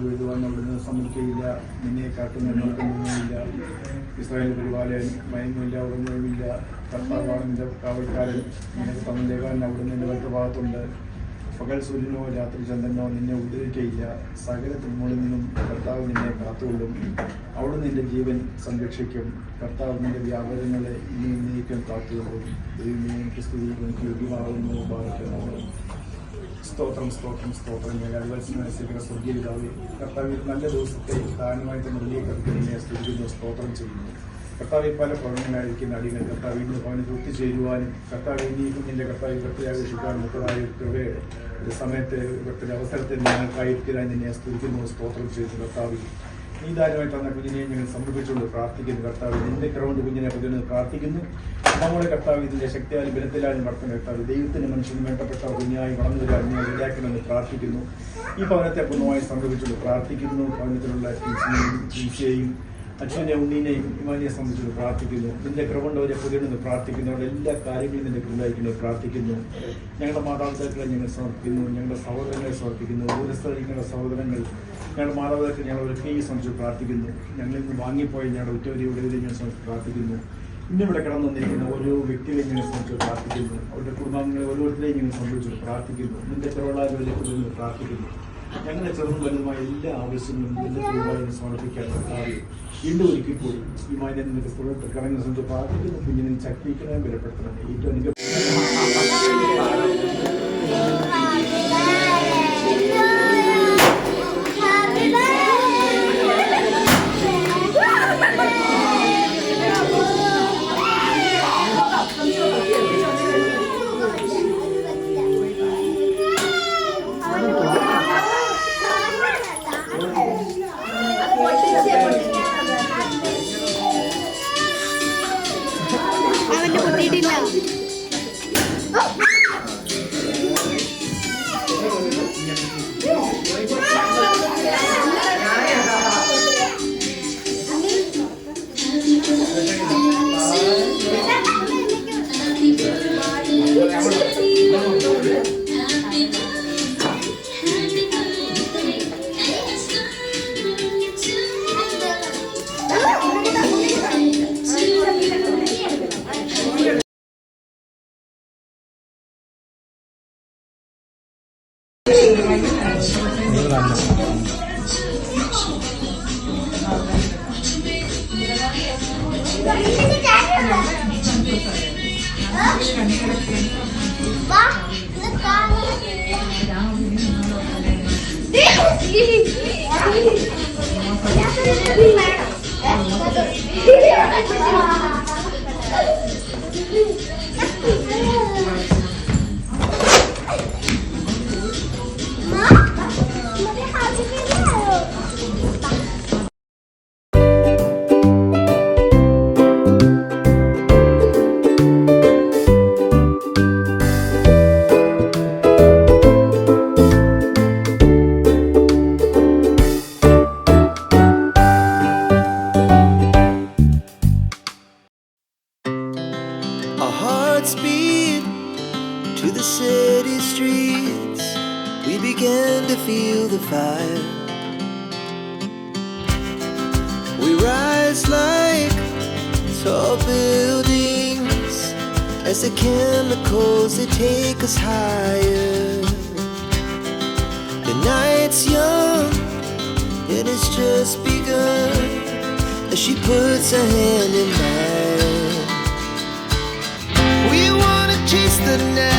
എഴുതുവാൻ അവിടുന്ന് സമ്മതിക്കുകയില്ല. നിന്നെ കാക്കുന്ന നോക്കുന്നൊന്നുമില്ല. ഇസ്രായേൽ പരിപാലകൻ മയങ്ങുമില്ല, ഉറങ്ങുമില്ല. കർത്താവാണ് നിന്റെ കാവൽക്കാരൻ. നിനക്ക് തന്നേകാൻ അവിടുന്ന് നിന്റെ വലത്ത് ഭാഗത്തുണ്ട്. പകൽ സൂര്യനോ രാത്രി ചന്ദ്രനോ നിന്നെ ഉപദ്രവിക്കയില്ല. സകല തിന്മകളിൽ നിന്നും കർത്താവ് നിന്നെ കാത്തുകൊള്ളും. അവിടെ നിന്റെ ജീവൻ സംരക്ഷിക്കും. കർത്താവ് നിന്റെ വ്യാപാരങ്ങളെ ഇനി ഉന്നയിക്കാൻ കാത്തുകൊള്ളും. ദൈവമേ, ക്രിസ്തുവിൽ എനിക്ക് യോഗ്യമാകുന്നു. സ്തോത്രം സ്തോത്രം സ്തോത്രം. ഞാൻ അടിവത്സനമനുസരിക്കുന്ന സ്വർഗീയ പിതാവേ, കർത്താവ് നല്ല ദിവസത്തെ ദാനമായി തന്നെ വലിയ കർത്തനെ സ്തുതിക്കുന്നു, സ്തോത്രം ചെയ്യുന്നു. കർത്താവിൽ പല ഭവനങ്ങളായിരിക്കുന്ന അടികൾ കർത്താവ് ഇന്ന് ഭവനത്തിൽ ഒത്തുചേരുവാനും കർത്താവ് ഇനിയും നിന്റെ കർത്താവ് പ്രത്യാഘോഷിക്കാനും മുഖതായ കൃപയുടെ ഒരു സമയത്ത് ഇവിടുത്തെ അവസരത്തിൽ ഞങ്ങൾക്കായിരിക്കാൻ നിന്നെ സ്തുതിക്കുന്നു, സ്തോത്രം ചെയ്യുന്നു. കർത്താവ് ഈ ദാനമായി തന്ന കുഞ്ഞിനെ ഞങ്ങൾ സമർപ്പിച്ചുകൊണ്ട് പ്രാർത്ഥിക്കുന്നു. കർത്താവ് നിന്റെ ക്രൗണ്ട് കുഞ്ഞിനെ പ്രതിനിധി പ്രാർത്ഥിക്കുന്നു. നമ്മുടെ കർത്താവ് ഇതിന്റെ ശക്തിയാലും ബലത്തിലാലും വർത്തന കർത്താവ് ദൈവത്തിന് മനുഷ്യന് വേണ്ടപ്പെട്ട കുഞ്ഞായി വളർന്നു വരാൻ ഞങ്ങൾ ഇടയാക്കണമെന്ന് പ്രാർത്ഥിക്കുന്നു. ഈ ഭവനത്തെ പൂർണ്ണമായി സമർപ്പിച്ചുകൊണ്ട് പ്രാർത്ഥിക്കുന്നു. ഭവനത്തിലുള്ള ടീച്ചയെയും അച്ഛനെ ഉണ്ണീനെയും ഇമാനിയെ സംബന്ധിച്ച് പ്രാർത്ഥിക്കുന്നു. നിന്റെ ക്രമണ്ടവരെ പുതിയെന്ന് പ്രാർത്ഥിക്കുന്നു. അവരുടെ എല്ലാ കാര്യങ്ങളും നിന്റെ കൃപയായിരിക്കുന്നു പ്രാർത്ഥിക്കുന്നു. ഞങ്ങളുടെ മാതാപിതാക്കളെ ഞങ്ങൾ സമർപ്പിക്കുന്നു. ഞങ്ങളുടെ സഹോദരങ്ങളെ സമർപ്പിക്കുന്നു. ദൂരസ്ഥരിക്കുന്ന സഹോദരങ്ങൾ ഞങ്ങളുടെ മാതാപിതാക്കൾ ഞങ്ങളൊക്കെ സംബന്ധിച്ച് പ്രാർത്ഥിക്കുന്നു. ഞങ്ങളിൽ നിന്ന് വാങ്ങിപ്പോയി ഞങ്ങളുടെ ഉറ്റവരെയുടെ ഞങ്ങൾ സംബന്ധിച്ച് പ്രാർത്ഥിക്കുന്നു. ഇന്നിവിടെ കിടന്നു വന്നിരിക്കുന്ന ഓരോ വ്യക്തികളെയും ഞങ്ങൾ സംബന്ധിച്ച് പ്രാർത്ഥിക്കുന്നു. അവരുടെ കുടുംബാംഗങ്ങളെ ഓരോരുത്തരെയും ഞങ്ങൾ സംബന്ധിച്ച് പ്രാർത്ഥിക്കുന്നു. നിന്റെ തിരുവള്ളാരിലേക്ക് പ്രാർത്ഥിക്കുന്നു. ഞങ്ങളുടെ ചെറുതും വലുതുമായ എല്ലാ ആവശ്യങ്ങളും എല്ലാ തൊഴിലാളികളും സമർപ്പിക്കാൻ കർത്താവേ, വീണ്ടും ഒരിക്കൽ കൂടി ഈ മാന്യം നിന്റെ സ്ഥലത്ത് കറങ്ങുന്ന സംബന്ധിച്ച് പ്രാർത്ഥിക്കുന്നു. കുഞ്ഞിനെ ശക്തിക്കണം, ബലപ്പെടുത്തണം. ഏറ്റവും അവന്റെ പൊട്ടിയിട്ടില്ല. Speed to the city streets, we began to feel the fire. We rise like tall buildings as the chemicals, they take us higher. The night's young and it's just begun as she puts her hand in mine. Chase the night.